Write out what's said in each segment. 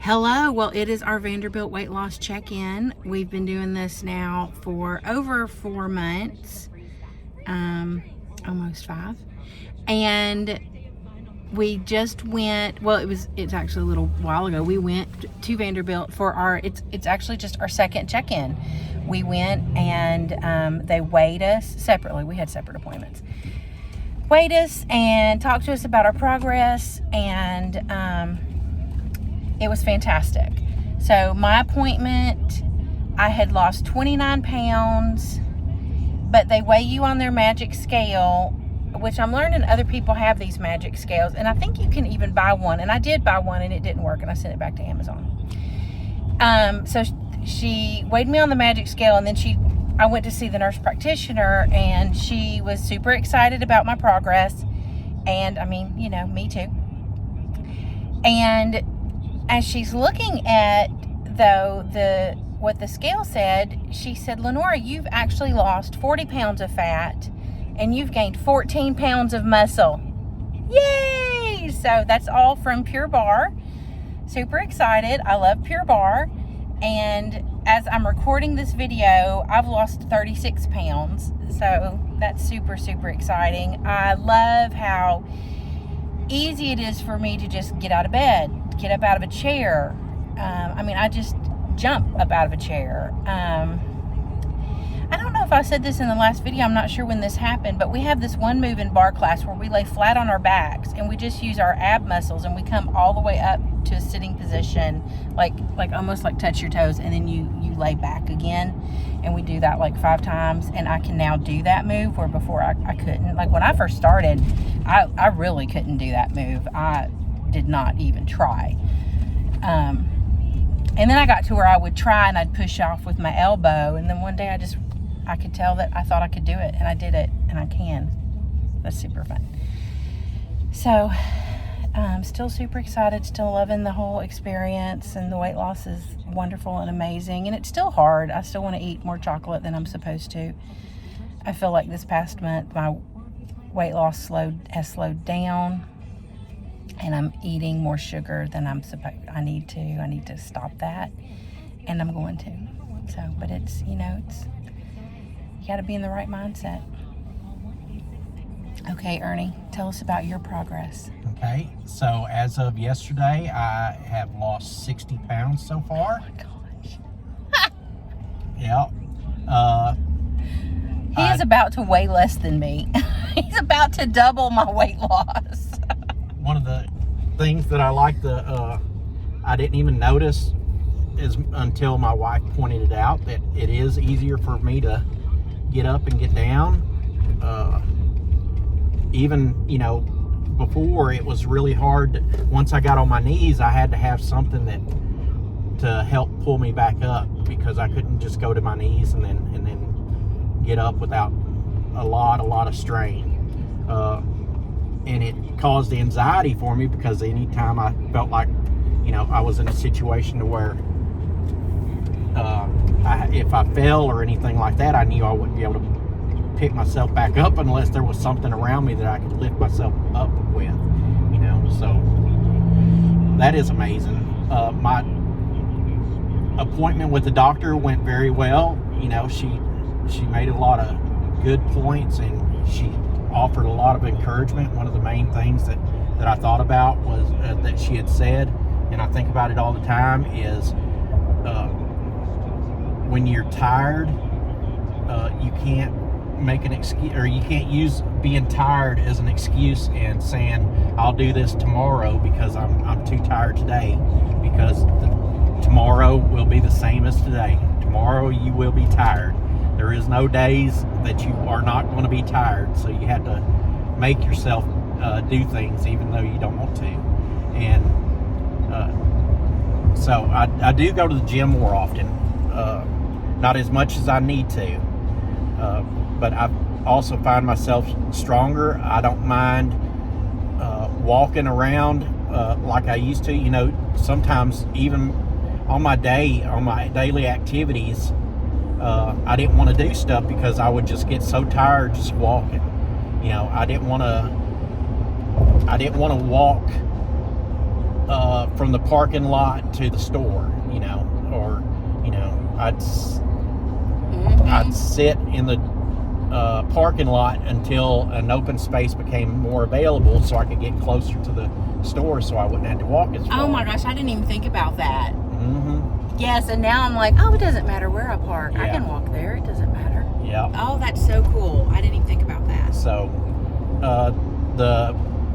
Hello, well, it is our Vanderbilt weight loss check-in. We've been doing this now for over 4 months, almost 5. And we just went, well, it's actually a little while ago. We went to Vanderbilt for it's actually just our second check-in. We went and they weighed us separately. We had separate appointments. Weighed us and talked to us about our progress, and it was fantastic. So my appointment, I had lost 29 pounds, but they weigh you on their magic scale, which I'm learning other people have these magic scales, and I think you can even buy one, and I did buy one and it didn't work, and I sent it back to Amazon. So she weighed me on the magic scale, and then I went to see the nurse practitioner, and she was super excited about my progress, and I mean, me too. And as she's looking at, what the scale said, she said, "Lenora, you've actually lost 40 pounds of fat and you've gained 14 pounds of muscle." Yay! So that's all from Pure Barre. Super excited. I love Pure Barre. And as I'm recording this video, I've lost 36 pounds. So that's super, super exciting. I love how easy it is for me to just get out of bed, get up out of a chair. I just jump up out of a chair. I don't know if I said this in the last video. I'm not sure when this happened, but we have this one move in barre class where we lay flat on our backs and we just use our ab muscles, and we come all the way up to a sitting position, like almost like touch your toes, and then you lay back again. And we do that like 5 times, and I can now do that move where before I couldn't. Like when I first started, I really couldn't do that move. I did not even try. And then I got to where I would try and I'd push off with my elbow, and then one day I could tell that I thought I could do it, and I did it, and I can. That's super fun. So I'm still super excited, still loving the whole experience, and the weight loss is wonderful and amazing, and it's still hard. I still want to eat more chocolate than I'm supposed to. I feel like this past month my weight loss has slowed down, and I'm eating more sugar than I need to. I need to stop that, and I'm going to. So, but it's, you got to be in the right mindset. Okay, Ernie, tell us about your progress. Okay, so as of yesterday, I have lost 60 pounds so far. Oh my gosh. Yeah. He is about to weigh less than me. He's about to double my weight loss. One of the things that I didn't even notice is until my wife pointed it out, that it is easier for me to get up and get down. Even, before it was really hard. Once I got on my knees, I had to have something to help pull me back up, because I couldn't just go to my knees and then get up without a lot of strain. And it caused anxiety for me, because anytime I felt like, I was in a situation to where if I fell or anything like that, I knew I wouldn't be able to pick myself back up unless there was something around me that I could lift myself up with, so that is amazing. My appointment with the doctor went very well. She made a lot of good points, and she offered a lot of encouragement. One of the main things that I thought about was that she had said, and I think about it all the time, is when you're tired, you can't make an excuse, or you can't use being tired as an excuse and saying, "I'll do this tomorrow because I'm too tired today," because tomorrow will be the same as today. Tomorrow you will be tired. There is no days that you are not going to be tired, so you have to make yourself do things even though you don't want to. And so I do go to the gym more often, not as much as I need to, but I also find myself stronger. I don't mind walking around like I used to. Sometimes even on my daily activities, I didn't want to do stuff because I would just get so tired just walking. I didn't want to walk from the parking lot to the store, or I'd sit in the parking lot until an open space became more available, so I could get closer to the store, so I wouldn't have to walk as far. Oh my gosh, I didn't even think about that. Mm-hmm. Yes, and now I'm like, oh, it doesn't matter where I park. Yeah. I can walk there. It doesn't matter. Yeah. Oh, that's so cool. I didn't even think about that. So, the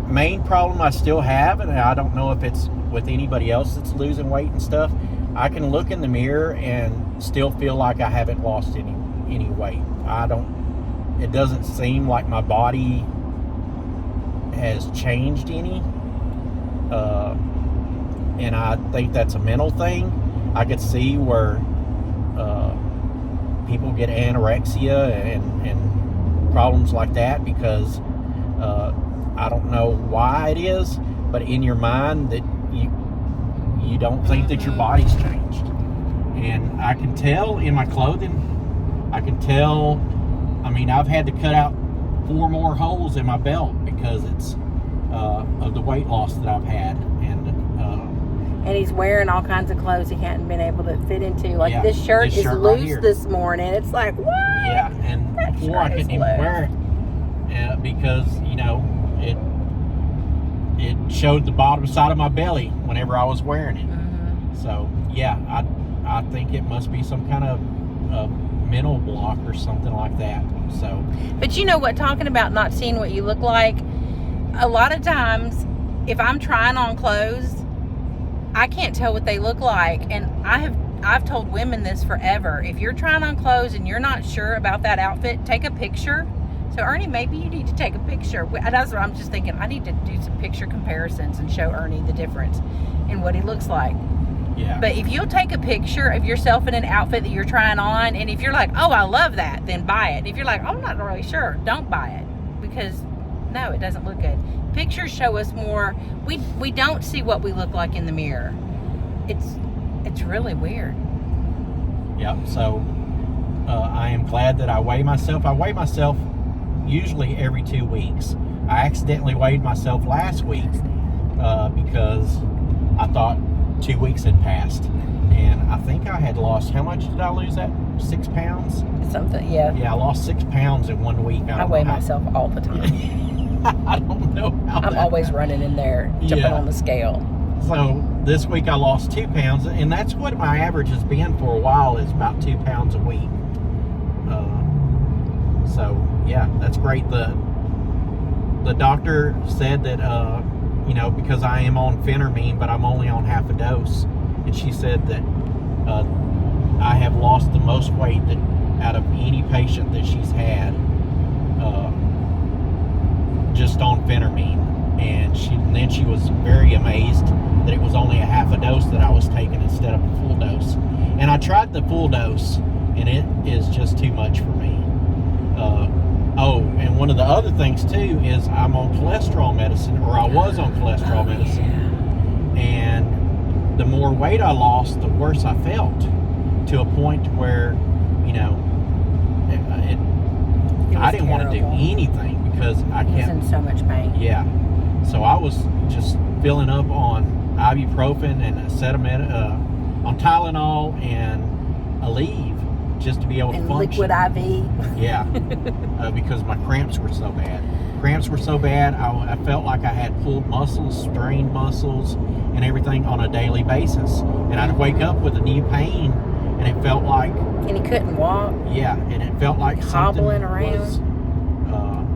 main problem I still have, and I don't know if it's with anybody else that's losing weight and stuff, I can look in the mirror and still feel like I haven't lost any weight. It doesn't seem like my body has changed any. And I think that's a mental thing. I could see where people get anorexia and problems like that because I don't know why it is, but in your mind that you don't think that your body's changed. And I can tell in my clothing, I've had to cut out 4 more holes in my belt because it's of the weight loss that I've had. And he's wearing all kinds of clothes he hadn't been able to fit into. Like this shirt is right loose this morning. It's like, what? Yeah, and that before I couldn't even wear it because, it showed the bottom side of my belly whenever I was wearing it. Mm-hmm. So, yeah, I think it must be some kind of mental block or something like that. So, but you know what, talking about not seeing what you look like, a lot of times if I'm trying on clothes, I can't tell what they look like. And I've told women this forever. If you're trying on clothes and you're not sure about that outfit, take a picture. So Ernie, maybe you need to take a picture. That's what I'm just thinking. I need to do some picture comparisons and show Ernie the difference in what he looks like. Yeah. But if you'll take a picture of yourself in an outfit that you're trying on, and if you're like, oh, I love that, then buy it. If you're like, oh, I'm not really sure, don't buy it, because no, it doesn't look good. Pictures show us more. We don't see what we look like in the mirror. It's really weird. Yep. So I am glad that I weigh myself. I weigh myself usually every 2 weeks. I accidentally weighed myself last week because I thought 2 weeks had passed, and I think I had lost, how much did I lose that? 6 pounds? Something, yeah. Yeah, I lost 6 pounds in 1 week. I weigh myself all the time. I don't know how I'm always running in there, jumping on the scale. So this week I lost 2 pounds, and that's what my average has been for a while, is about 2 pounds a week. So yeah, that's great. The doctor said that because I am on phentermine, but I'm only on half a dose, and she said that I have lost the most weight that out of any patient that she's had just on phentermine. And then she was very amazed that it was only a half a dose that I was taking instead of a full dose. And I tried the full dose, and it is just too much for me. And one of the other things too is I'm on cholesterol medicine, or I was on cholesterol medicine. Yeah. And the more weight I lost, the worse I felt, to a point where, I didn't want to do anything because I kept in so much pain. Yeah. So I was just filling up on ibuprofen and on Tylenol and Aleve just to be able to function. Liquid IV. Yeah. Because my cramps were so bad. I felt like I had pulled muscles, strained muscles, and everything on a daily basis. And I'd wake up with a new pain, and it felt like... And he couldn't walk. Yeah, and it felt like hobbling around.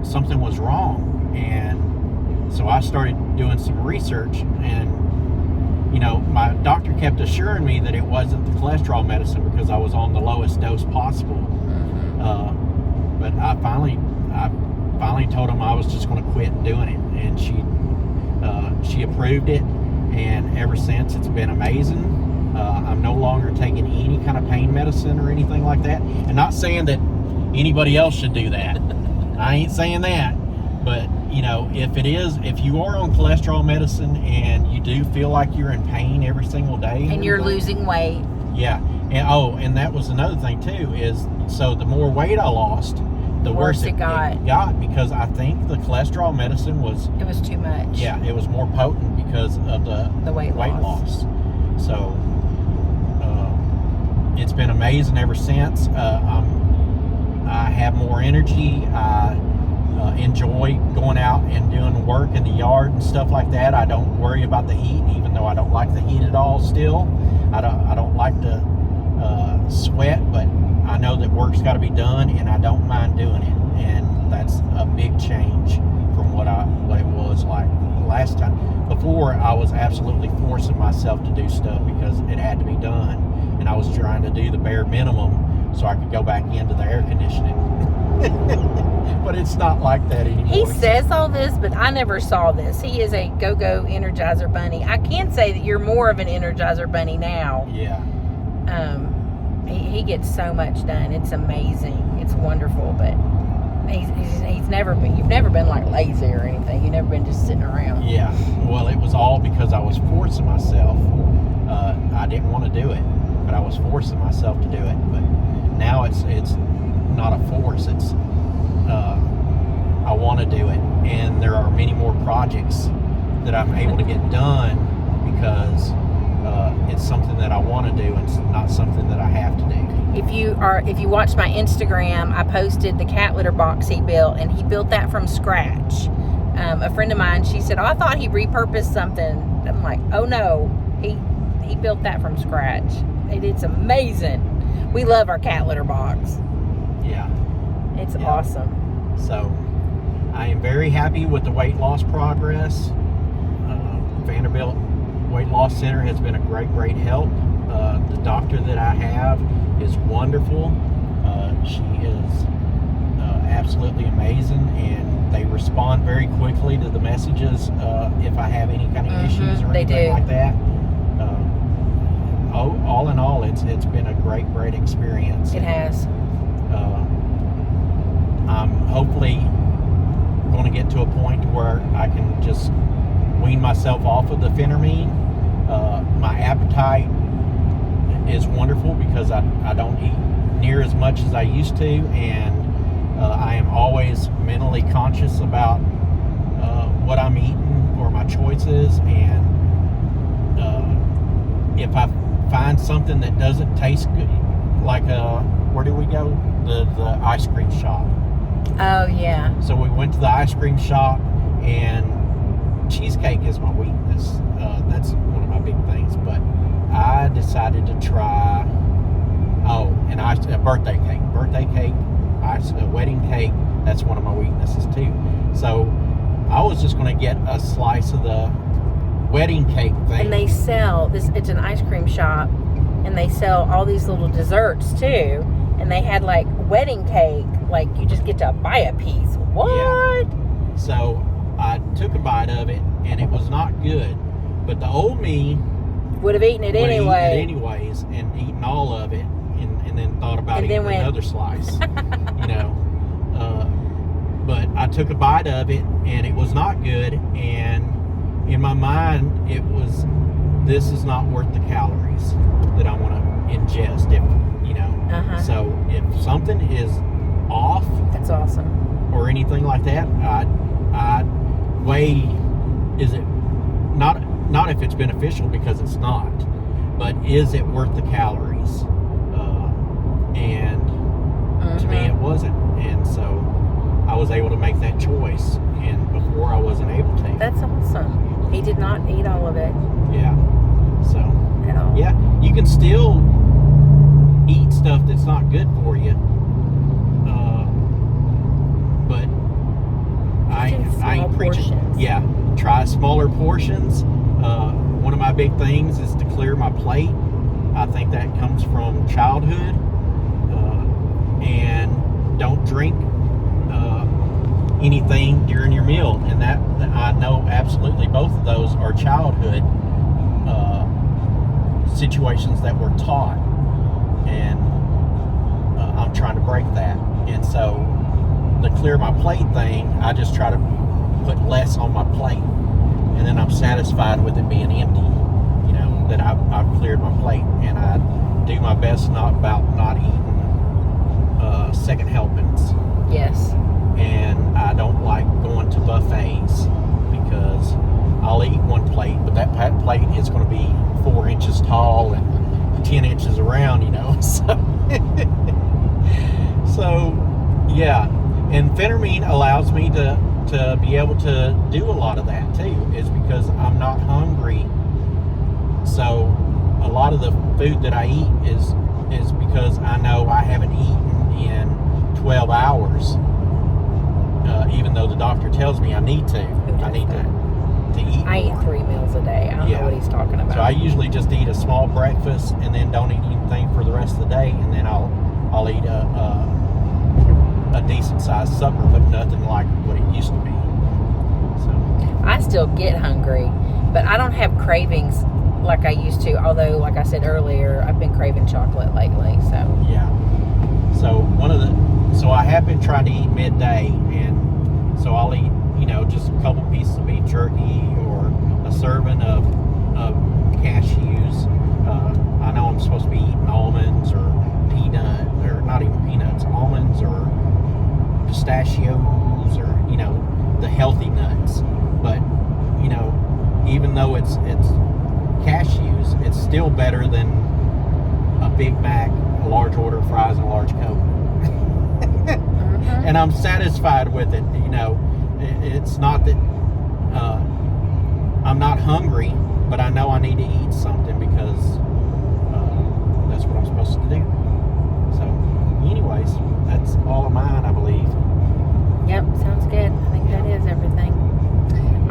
Something was wrong. And so I started doing some research, and my doctor kept assuring me that it wasn't the cholesterol medicine because I was on the lowest dose possible. Mm-hmm. But I finally told him I was just going to quit doing it, and she approved it, and ever since it's been amazing. I'm no longer taking any kind of pain medicine or anything like that. And not saying that anybody else should do that. I ain't saying that. But, if you are on cholesterol medicine and you do feel like you're in pain every single day. And you're losing weight. Yeah. And that was another thing too, is so the more weight I lost, the worse it got. because I think the cholesterol medicine was too much. Yeah, it was more potent because of the weight loss. So it's been amazing ever since. I have more energy. I enjoy going out and doing work in the yard and stuff like that. I don't worry about the heat, even though I don't like the heat at all. Still, I don't like to sweat, but I know that work's got to be done, and I don't mind doing it. And that's a big change from what it was like last time. Before, I was absolutely forcing myself to do stuff because it had to be done, and I was trying to do the bare minimum so I could go back into the air conditioning. But it's not like that anymore. He says all this, but I never saw this. He is a go-go Energizer bunny. I can say that you're more of an Energizer bunny now. Yeah. He gets so much done. It's amazing. It's wonderful, but he's never been. You've never been like lazy or anything. You've never been just sitting around. Yeah. Well, it was all because I was forcing myself. I didn't want to do it, but I was forcing myself to do it. But now it's not a force. It's I want to do it, and there are many more projects that I'm able to get done because it's something that I want to do, and it's not something that I have to do. If you watch my Instagram, I posted the cat litter box he built, and he built that from scratch. A friend of mine, she said, "Oh, I thought he repurposed something." I'm like, "Oh no, he built that from scratch." It's amazing. We love our cat litter box. Yeah. It's awesome. So, I am very happy with the weight loss progress. Vanderbilt Weight Loss Center has been a great help. The doctor that I have is wonderful. She is absolutely amazing, and they respond very quickly to the messages if I have any kind of issues or anything like that. All in all, it's been a great experience. It has. I'm hopefully going to get to a point where I can just wean myself off of the phentermine. My appetite is wonderful because I don't eat near as much as I used to, and I am always mentally conscious about what I'm eating or my choices, and if I find something that doesn't taste good, like where did we go? The ice cream shop. Oh yeah. So we went to the ice cream shop, and cheesecake is my weakness. That's one of my big things. But I decided to try a birthday cake. A wedding cake. That's one of my weaknesses too. So I was just going to get a slice of the wedding cake thing. And they sell this. It's an ice cream shop, and they sell all these little desserts too. And they had like wedding cake. Like you just get to buy a piece. What? Yeah. So I took a bite of it, and it was not good. But the old me would have eaten it anyway. Anyways, and eaten all of it, and then thought about eating another slice. But I took a bite of it, and it was not good. And in my mind, it was, this is not worth the calories that I want to ingest. So if something is off, that's awesome, or anything like that, I weigh, is it not if it's beneficial, because it's not, but is it worth the calories? And to me it wasn't, and so I was able to make that choice, and before I wasn't able to. That's awesome. He did not eat all of it. Yeah. So at all. Yeah, you can still eat stuff that's not good for you, but I ain't preaching. Yeah, try smaller portions. One of my big things is to clear my plate. I think that comes from childhood. And don't drink anything during your meal, and that I know absolutely both of those are childhood situations that we're taught, and I'm trying to break that. And so the clear my plate thing, I just try to put less on my plate, and then I'm satisfied with it being empty, that I've cleared my plate, and I do my best not eating second helpings. Yes. And I don't like going to buffets because I'll eat one plate, but that plate is going to be 4 inches tall and 10 inches around, So yeah. And phentermine allows me to be able to do a lot of that too, is because I'm not hungry. So a lot of the food that I eat is because I know I haven't eaten in 12 hours. Even though the doctor tells me I need to. I need to eat I more. eat 3 meals a day. I don't know what he's talking about. So I usually just eat a small breakfast and then don't eat anything for the rest of the day, and then I'll eat a decent sized supper, but nothing like what it used to be. So I still get hungry, but I don't have cravings like I used to. Although, like I said earlier, I've been craving chocolate lately. So yeah. So I have been trying to eat midday, and so I'll eat just a couple pieces of beef jerky or a serving of cashews. I know I'm supposed to be eating almonds or not even peanuts, almonds or pistachios or the healthy nuts. But even though it's cashews, it's still better than a Big Mac, a large order of fries, and a large Coke. And I'm satisfied with it. It's not that I'm not hungry, but I know I need to eat something because that's what I'm supposed to do. So, anyways, that's all of mine, I believe. yep, sounds good. I think that is everything.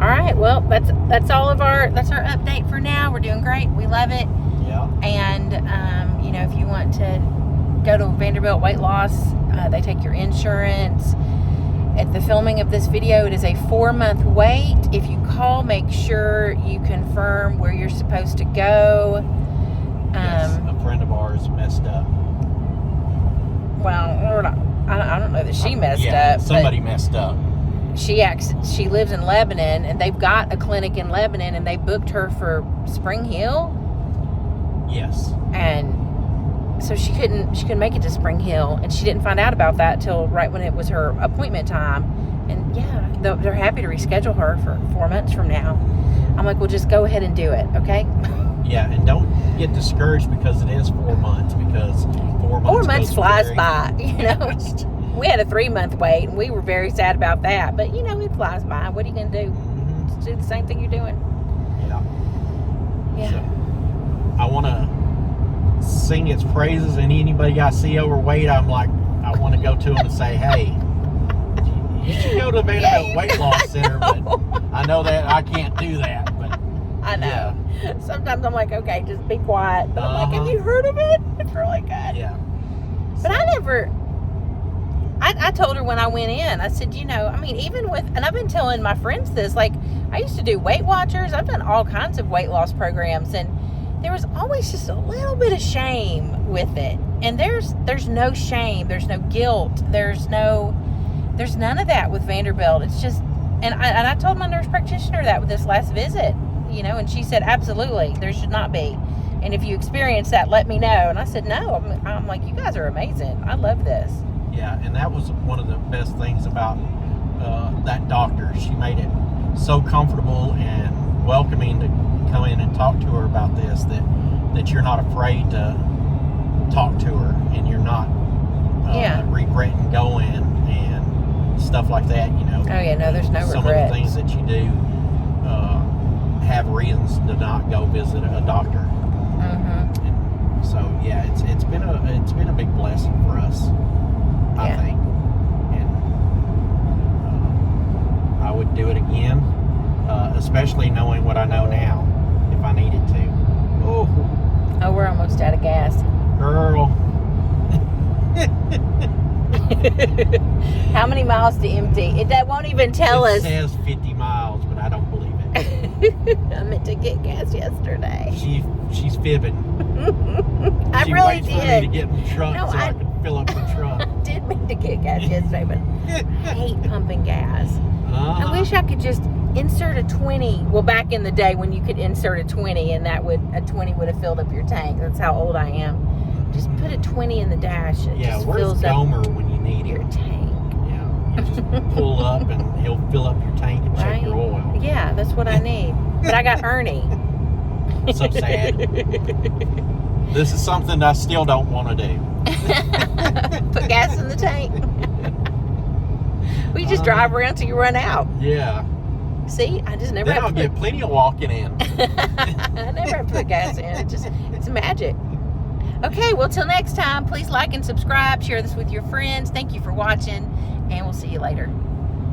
All right, well, that's all of our update for now. We're doing great. We love it. Yeah. And if you want to go to Vanderbilt Weight Loss, they take your insurance. At the filming of this video, it is a 4-month wait. If you call, make sure you confirm where you're supposed to go. Yes, a friend of ours messed up. Well, I don't know that she messed up. Somebody messed up. She lives in Lebanon, and they've got a clinic in Lebanon, and they booked her for Spring Hill. Yes. And so she couldn't make it to Spring Hill, and she didn't find out about that till right when it was her appointment time. And yeah, they're happy to reschedule her for 4 months from now. I'm like, well, just go ahead and do it, okay? Yeah, and don't get discouraged because it is 4 months, because 4 months 4 months flies very by, fast. We had a 3-month wait, and we were very sad about that. But it flies by. What are you gonna do? Just do the same thing you're doing. Yeah. So, I want to sing its praises, and anybody I see overweight, I'm like, I want to go to them and say, hey, you should go to the Vanderbilt Weight Loss Center, but I know that I can't do that. But I know. Yeah. Sometimes I'm like, okay, just be quiet. But I'm like, have you heard of it? It's really good. Yeah. But I told her when I went in, I said, even with, and I've been telling my friends this, like, I used to do Weight Watchers. I've done all kinds of weight loss programs, and there was always just a little bit of shame with it. And there's no shame. There's no guilt. There's none of that with Vanderbilt. It's just, and I told my nurse practitioner that with this last visit, and she said, absolutely, there should not be. And if you experience that, let me know. And I said, no. I'm like, you guys are amazing. I love this. Yeah, and that was one of the best things about that doctor. She made it so comfortable and welcoming to come in and talk to her about this, that you're not afraid to talk to her, and you're not regretting going and stuff like that. Oh yeah, no, there's no some regrets. of the things that you do have reasons to not go visit a doctor. And so yeah, it's been a big blessing for us, I think, and I would do it again, especially knowing what I know now, if I needed to. Oh, we're almost out of gas. Girl. How many miles to empty? That won't even tell us. It says 50 miles, but I don't believe it. I meant to get gas yesterday. She's fibbing. I she really waits did. for me to get in the truck No, so I can fill up the truck. I did mean to get gas yesterday, but I hate pumping gas. I wish I could just insert a 20. Well, back in the day when you could insert a 20 and a 20 would have filled up your tank. That's how old I am. Just put a 20 in the dash and it just where's fills up Gomer when you need your it? tank. Yeah. You just pull up and he'll fill up your tank and check your oil. Yeah, that's what I need. But I got Ernie. So sad. This is something I still don't want to do. Put gas in the tank. We just drive around till you run out. Yeah. See, I just never Then I'll have to get plenty of walking in. I never have to put gas in. It's magic. Okay, well, till next time, please like and subscribe. Share this with your friends. Thank you for watching, and we'll see you later.